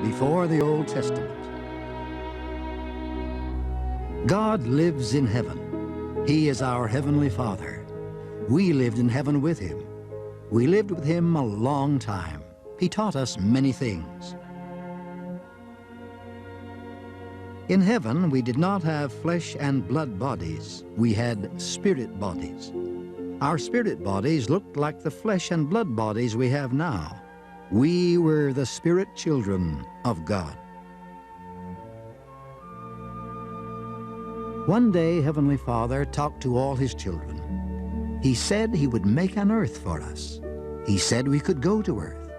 before the Old Testament. God lives in heaven. He is our Heavenly Father. We lived in heaven with Him. We lived with Him a long time. He taught us many things. In heaven, we did not have flesh and blood bodies. We had spirit bodies. Our spirit bodies looked like the flesh and blood bodies we have now. We were the spirit children of God. One day, Heavenly Father talked to all His children. He said He would make an earth for us. He said we could go to earth.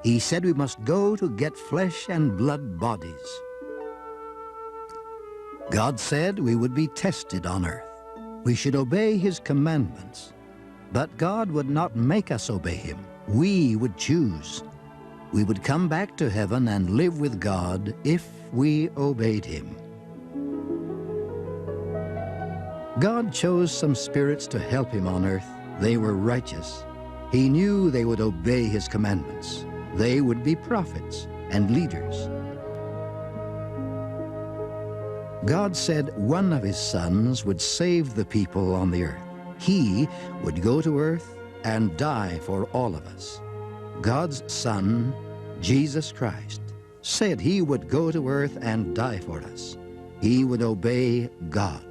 He said we must go to get flesh and blood bodies. God said we would be tested on earth. We should obey His commandments. But God would not make us obey Him. We would choose. We would come back to heaven and live with God if we obeyed Him. God chose some spirits to help Him on earth. They were righteous. He knew they would obey His commandments. They would be prophets and leaders. God said one of His sons would save the people on the earth. He would go to earth and die for all of us. God's Son, Jesus Christ, said He would go to earth and die for us. He would obey God.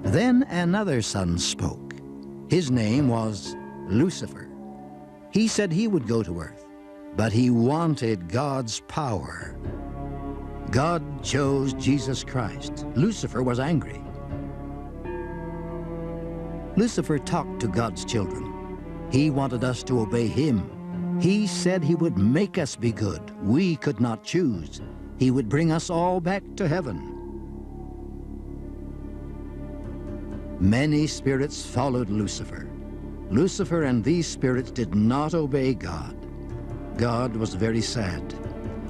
Then another son spoke. His name was Lucifer. He said he would go to earth, but he wanted God's power. God chose Jesus Christ. Lucifer was angry. Lucifer talked to God's children. He wanted us to obey Him. He said He would make us be good. We could not choose. He would bring us all back to heaven. Many spirits followed Lucifer. Lucifer and these spirits did not obey God. God was very sad.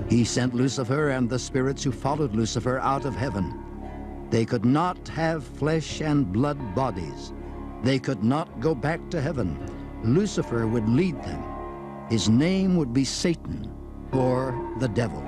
He sent Lucifer and the spirits who followed Lucifer out of heaven. They could not have flesh and blood bodies. They could not go back to heaven. Lucifer would lead them. His name would be Satan, or the devil.